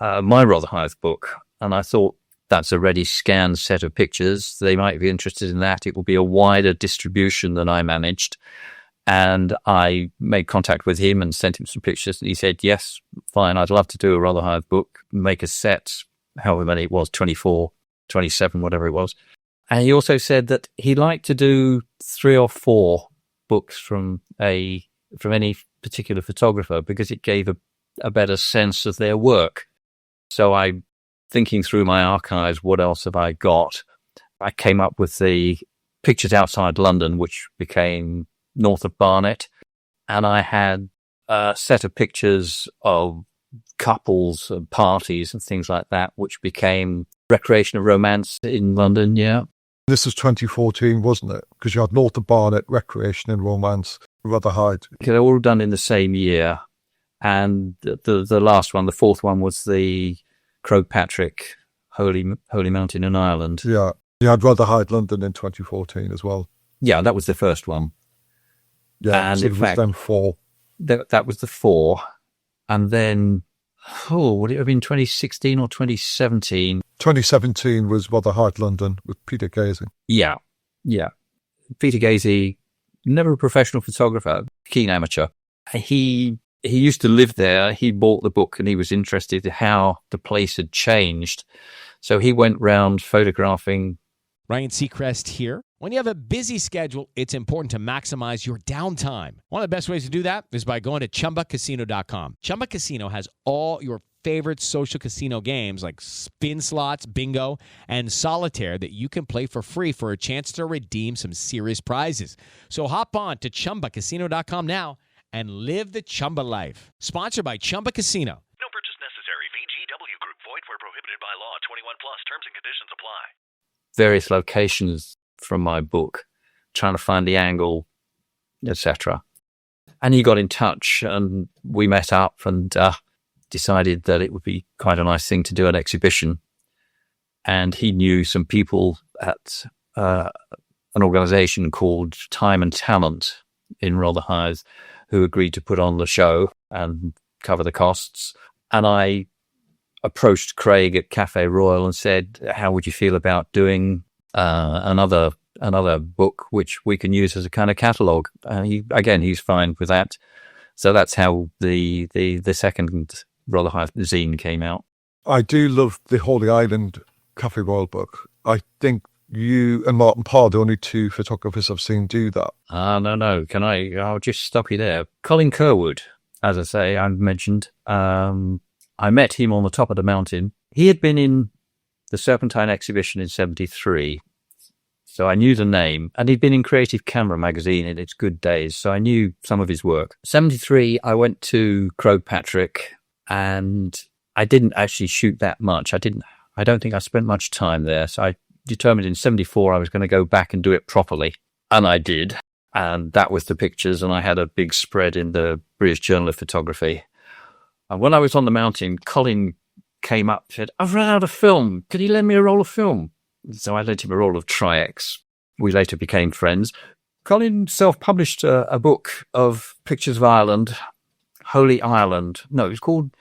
Speaker 5: my Rotherhithe book, and I thought that's a ready scanned set of pictures. They might be interested in that. It will be a wider distribution than I managed. And I made contact with him and sent him some pictures. And he said, yes, fine, I'd love to do a Rotherhithe book, make a set, however many it was, 24, 27, whatever it was. And he also said that he'd like to do 3 or 4 books from any particular photographer because it gave a better sense of their work. So I, thinking through my archives, what else have I got? I came up with the pictures outside London, which became north of Barnet. And I had a set of pictures of couples and parties and things like that, which became Recreation and Romance in London, yeah.
Speaker 4: This was 2014, wasn't it? Because you had North of Barnet, Recreation and Romance, Rotherhithe.
Speaker 5: They were all done in the same year. And the last one, the 4th one, was the Croagh Patrick, Holy Mountain in Ireland.
Speaker 4: Yeah. You had Rotherhithe London in 2014 as well.
Speaker 5: Yeah, that was the first one.
Speaker 4: Yeah,
Speaker 5: and
Speaker 4: so
Speaker 5: in
Speaker 4: it was
Speaker 5: fact,
Speaker 4: them 4.
Speaker 5: That was the 4. And then, would it have been 2016 or 2017?
Speaker 4: 2017 was Rotherhithe London with Peter Gazy.
Speaker 5: Yeah. Peter Gazy never a professional photographer, keen amateur. He used to live there. He bought the book and he was interested in how the place had changed. So he went round photographing.
Speaker 1: Ryan Seacrest here. When you have a busy schedule, it's important to maximize your downtime. One of the best ways to do that is by going to chumbacasino.com. Chumba Casino has all your favorite social casino games like spin slots, bingo, and solitaire that you can play for free for a chance to redeem some serious prizes. So hop on to chumbacasino.com now and live the Chumba life. Sponsored by Chumba Casino.
Speaker 2: No purchase necessary. VGW Group. Void where prohibited by law. 21 plus. Terms and conditions apply.
Speaker 5: Various locations from my book, trying to find the angle, etc. And he got in touch and we met up and decided that it would be quite a nice thing to do an exhibition. And he knew some people at an organization called Time and Talent in Rotherhithe who agreed to put on the show and cover the costs. And I approached Craig at Cafe Royal and said, how would you feel about doing another book which we can use as a kind of catalogue? He's fine with that. So that's how the second Rotherhithe zine came out.
Speaker 4: I do love the Holy Island Cafe Royal book. I think you and Martin Parr, the only two photographers I've seen do that.
Speaker 5: No. I'll just stop you there. Colin Kerwood, as I say, I mentioned. I met him on the top of the mountain. He had been in the Serpentine exhibition in 1973. So I knew the name, and he'd been in Creative Camera magazine in its good days, so I knew some of his work. 1973, I went to Croagh-Patrick, and I didn't actually shoot that much. I don't think I spent much time there, so I determined in 1974 I was going to go back and do it properly, and I did. And that was the pictures, and I had a big spread in the British Journal of Photography. And when I was on the mountain, Colin came up and said, I've run out of film. Could you lend me a roll of film? So I lent him a roll of Tri-X. We later became friends. Colin self-published a book of pictures of Ireland, Holy Ireland. No, it was called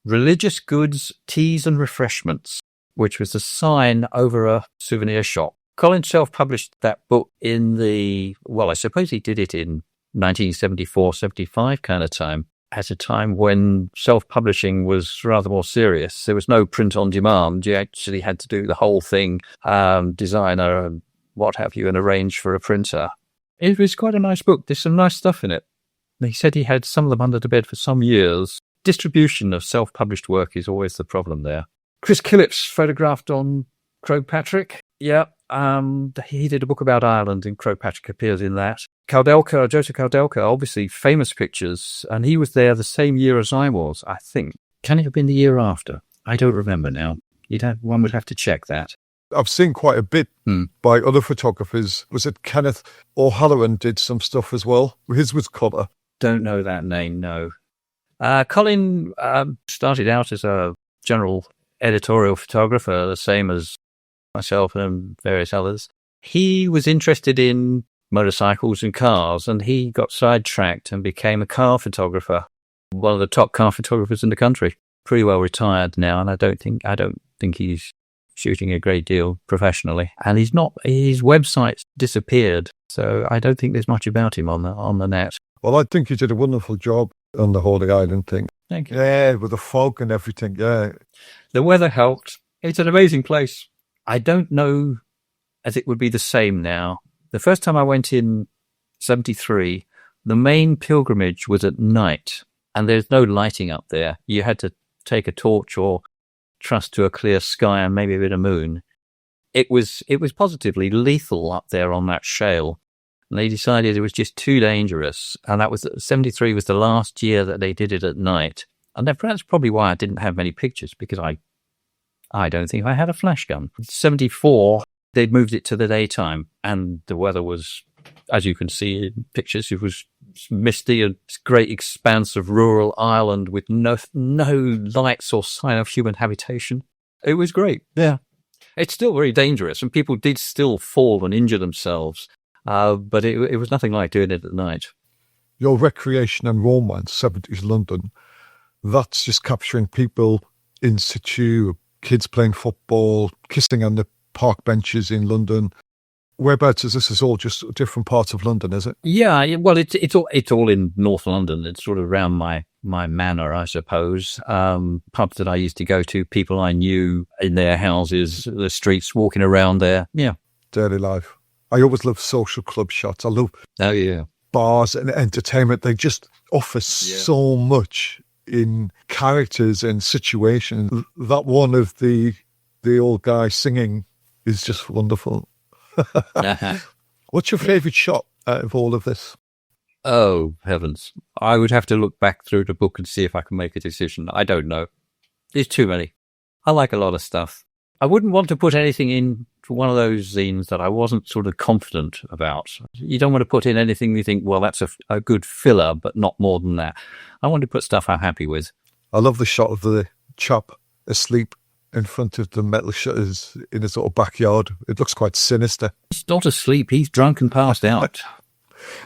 Speaker 5: Religious Goods, Teas and Refreshments, which was a sign over a souvenir shop. Colin self-published that book I suppose he did it in 1974, 75 kind of time, at a time when self-publishing was rather more serious. There was no print on demand. You actually had to do the whole thing, designer and what have you, and arrange for a printer. It was quite a nice book. There's some nice stuff in it. He said he had some of them under the bed for some years. Distribution of self-published work is always the problem there. Chris Killips photographed on Croagh-Patrick. Yeah, he did a book about Ireland, and Croagh-Patrick appears in that. Joseph Koudelka, obviously famous pictures, and he was there the same year as I was, I think. Can it have been the year after? I don't remember now. One would have to check that.
Speaker 4: I've seen quite a bit by other photographers. Was it Kenneth O'Halloran did some stuff as well? His was colour.
Speaker 5: Don't know that name, no. Colin started out as a general editorial photographer, the same as myself and various others. He was interested in motorcycles and cars, and he got sidetracked and became a car photographer, one of the top car photographers in the country. Pretty well retired now, and I don't think he's shooting a great deal professionally. And his website's disappeared, so I don't think there's much about him on the net.
Speaker 4: Well, I think you did a wonderful job on the Holy Island thing.
Speaker 5: Thank you.
Speaker 4: Yeah, with the fog and everything, yeah.
Speaker 5: The weather helped. It's an amazing place. I don't know as it would be the same now. The first time I went in 1973, the main pilgrimage was at night, and there's no lighting up there. You had to take a torch or trust to a clear sky and maybe a bit of moon. It was positively lethal up there on that shale. And they decided it was just too dangerous. And that was 1973 was the last year that they did it at night. And that's probably why I didn't have many pictures, because I don't think I had a flash gun. 1974, they'd moved it to the daytime, and the weather was, as you can see in pictures, it was misty, a great expanse of rural Ireland with no lights or sign of human habitation. It was great. Yeah. It's still very dangerous, and people did still fall and injure themselves. But it was nothing like doing it at night.
Speaker 4: Your recreation and romance, 70s London, that's just capturing people in situ, kids playing football, kissing on the park benches in London. Whereabouts is this? Is all just different parts of London, is it?
Speaker 5: Yeah, well, it's all in North London. It's sort of around my manor, I suppose. Pubs that I used to go to, people I knew in their houses, the streets, walking around there. Yeah.
Speaker 4: Daily life. I always love social club shots. I love bars and entertainment. They just offer so much in characters and situations. That one of the old guy singing is just wonderful. What's your favourite shot out of all of this?
Speaker 5: Oh, heavens. I would have to look back through the book and see if I can make a decision. I don't know. There's too many. I like a lot of stuff. I wouldn't want to put anything in for one of those zines that I wasn't sort of confident about. You don't want to put in anything you think, well, that's a good filler, but not more than that. I want to put stuff I'm happy with.
Speaker 4: I love the shot of the chap asleep in front of the metal shutters in his little backyard. It looks quite sinister.
Speaker 5: He's not asleep. He's drunk and passed out.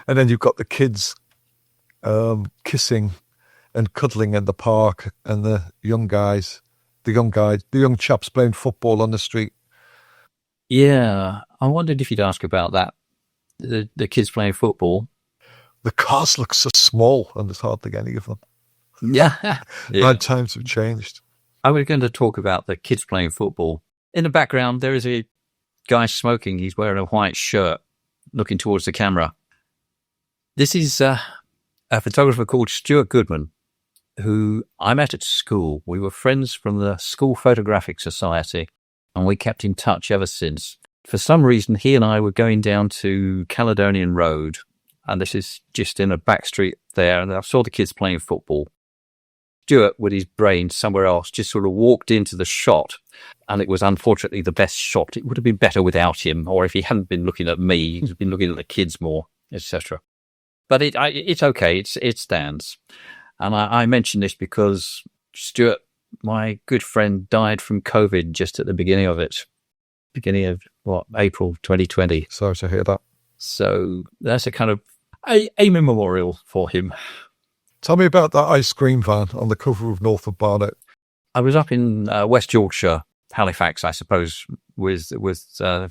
Speaker 4: And then you've got the kids kissing and cuddling in the park, and the young chaps playing football on the street.
Speaker 5: Yeah, I wondered if you'd ask about that. The kids playing football.
Speaker 4: The cars look so small, and there's hardly any of them.
Speaker 5: Yeah.
Speaker 4: Bad times have changed.
Speaker 5: I was going to talk about the kids playing football. In the background, there is a guy smoking. He's wearing a white shirt, looking towards the camera. This is a photographer called Stuart Goodman, who I met at school. We were friends from the School Photographic Society, and we kept in touch ever since. For some reason, he and I were going down to Caledonian Road, and this is just in a back street there, and I saw the kids playing football. Stuart, with his brain somewhere else, just sort of walked into the shot, and it was unfortunately the best shot. It would have been better without him, or if he hadn't been looking at me, he'd been looking at the kids more, etc. But it's okay. It stands. And I mention this because Stuart, my good friend, died from COVID just at the beginning of April 2020.
Speaker 4: Sorry to hear that.
Speaker 5: So that's a kind of a memorial for him.
Speaker 4: Tell me about that ice cream van on the cover of North of Barnet.
Speaker 5: I was up in West Yorkshire, Halifax, I suppose, with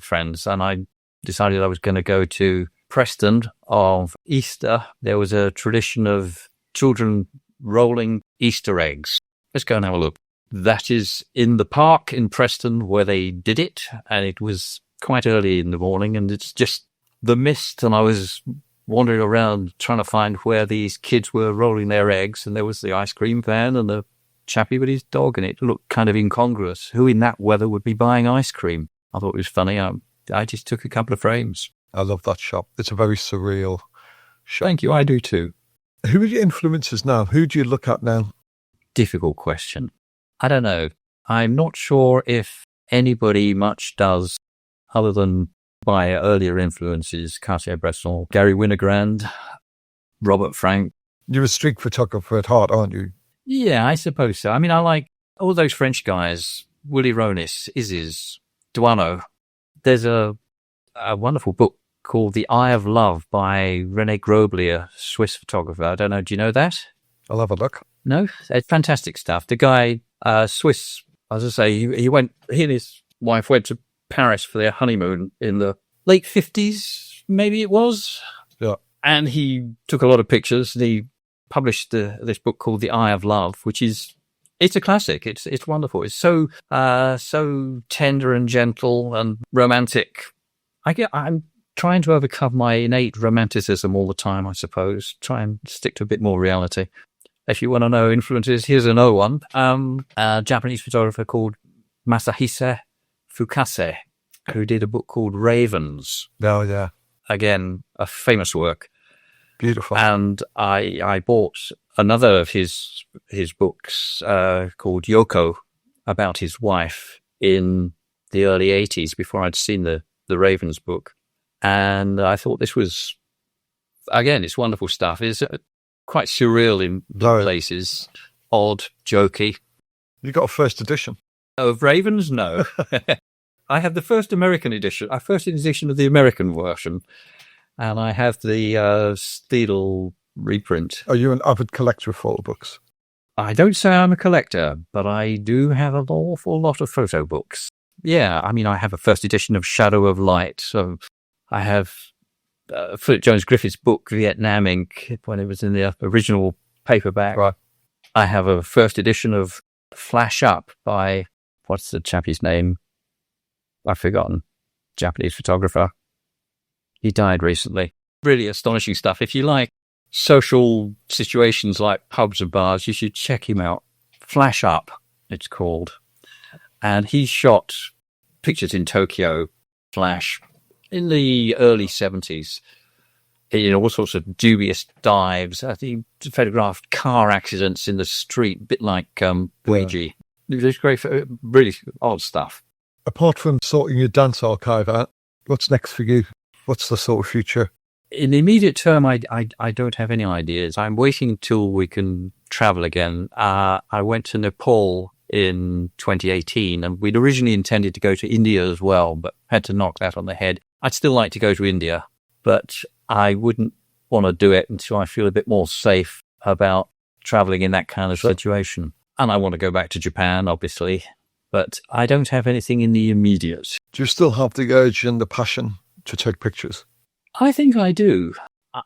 Speaker 5: friends, and I decided I was going to go to Preston of Easter. There was a tradition of children rolling Easter eggs. Let's go and have a look. That is in the park in Preston where they did it, and it was quite early in the morning, and it's just the mist, and I was wandering around trying to find where these kids were rolling their eggs, and there was the ice cream van and the chappie with his dog, and it looked kind of incongruous. Who in that weather would be buying ice cream? I thought it was funny. I just took a couple of frames.
Speaker 4: I love that shop. It's a very surreal shop.
Speaker 5: Thank you, I do too.
Speaker 4: Who are your influences now? Who do you look at now?
Speaker 5: Difficult question. I don't know. I'm not sure if anybody much does other than by earlier influences, Cartier-Bresson, Gary Winogrand, Robert Frank.
Speaker 4: You're a street photographer at heart, aren't you?
Speaker 5: Yeah, I suppose so. I mean, I like all those French guys, Willy Ronis, Isis, Duano. There's a wonderful book called The Eye of Love by René Grobli, a Swiss photographer. I don't know. Do you know that?
Speaker 4: I'll have a look.
Speaker 5: No? It's fantastic stuff. The guy, Swiss, as I say, he and his wife went to Paris for their honeymoon in the late 50s, maybe it was.
Speaker 4: Yeah. And
Speaker 5: he took a lot of pictures, and he published this book called The Eye of Love, which is, it's a classic. It's wonderful. It's so tender and gentle and romantic. I'm trying to overcome my innate romanticism all the time, I suppose. Try and stick to a bit more reality. If you want to know influences, here's another one. A Japanese photographer called Masahisa Fukase, who did a book called Ravens.
Speaker 4: Oh, yeah.
Speaker 5: Again, a famous work.
Speaker 4: Beautiful.
Speaker 5: And I bought another of his books called Yoko, about his wife, in the early 80s, before I'd seen the Ravens book. And I thought this was, again, it's wonderful stuff. It's quite surreal in places, odd, jokey.
Speaker 4: You got a first edition?
Speaker 5: Of Ravens? No. I have the first American edition. First edition of the American version. And I have the Steedle reprint.
Speaker 4: Are you an avid collector of photo books?
Speaker 5: I don't say I'm a collector, but I do have an awful lot of photo books. Yeah, I mean, I have a first edition of Shadow of Light, so I have Philip Jones Griffith's book, Vietnam Ink, when it was in the original paperback.
Speaker 4: Right.
Speaker 5: I have a first edition of Flash Up by, what's the chappie's name? I've forgotten. Japanese photographer. He died recently. Really astonishing stuff. If you like social situations like pubs and bars, you should check him out. Flash Up, it's called. And he shot pictures in Tokyo, flash, in the early 70s. In all sorts of dubious dives. He photographed car accidents in the street, a bit like Ouija. It was great, really odd stuff.
Speaker 4: Apart from sorting your dance archive out, what's next for you? What's the sort of future?
Speaker 5: In the immediate term, I don't have any ideas. I'm waiting until we can travel again. I went to Nepal in 2018, and we'd originally intended to go to India as well, but had to knock that on the head. I'd still like to go to India, but I wouldn't want to do it until I feel a bit more safe about traveling in that kind of situation. And I want to go back to Japan, obviously, but I don't have anything in the immediate.
Speaker 4: Do you still have the urge and the passion to take pictures?
Speaker 5: I think I do.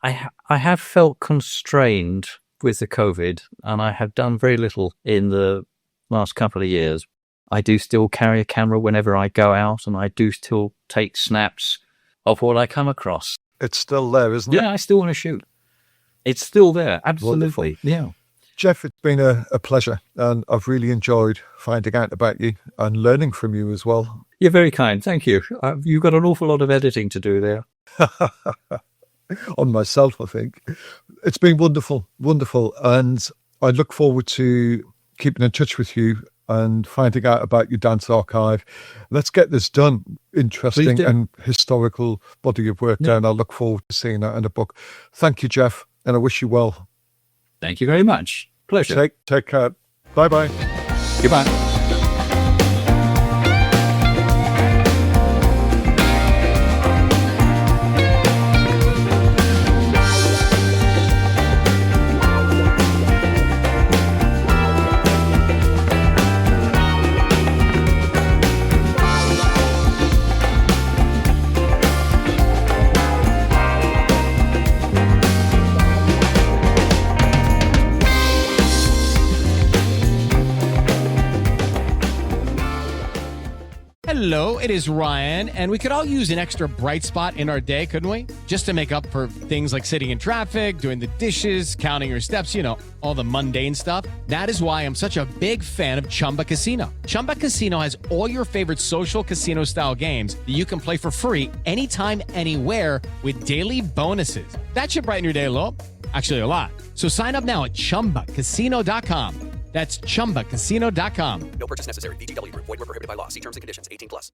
Speaker 5: I have felt constrained with the COVID, and I have done very little in the last couple of years. I do still carry a camera whenever I go out, and I do still take snaps of what I come across.
Speaker 4: It's still there, isn't it?
Speaker 5: Yeah, I still want to shoot. It's still there, absolutely.
Speaker 4: Wonderful.
Speaker 5: Yeah.
Speaker 4: Geoff, it's been a pleasure, and I've really enjoyed finding out about you and learning from you as well.
Speaker 5: You're very kind, thank you. You've got an awful lot of editing to do there.
Speaker 4: On myself, I think. It's been wonderful, wonderful, and I look forward to keeping in touch with you and finding out about your dance archive. Let's get this done. Interesting and historical body of work down. I look forward to seeing that in a book. Thank you, Geoff, and I wish you well.
Speaker 5: Thank you very much. Pleasure.
Speaker 4: Take care. Bye-bye.
Speaker 5: Goodbye.
Speaker 1: Hello, it is Ryan, and we could all use an extra bright spot in our day, couldn't we? Just to make up for things like sitting in traffic, doing the dishes, counting your steps, all the mundane stuff. That is why I'm such a big fan of Chumba Casino. Chumba Casino has all your favorite social casino-style games that you can play for free anytime, anywhere with daily bonuses. That should brighten your day a little. Actually, a lot. So sign up now at ChumbaCasino.com. That's ChumbaCasino.com.
Speaker 8: No purchase necessary. VGW Group. Void where prohibited by law. See terms and conditions. 18+.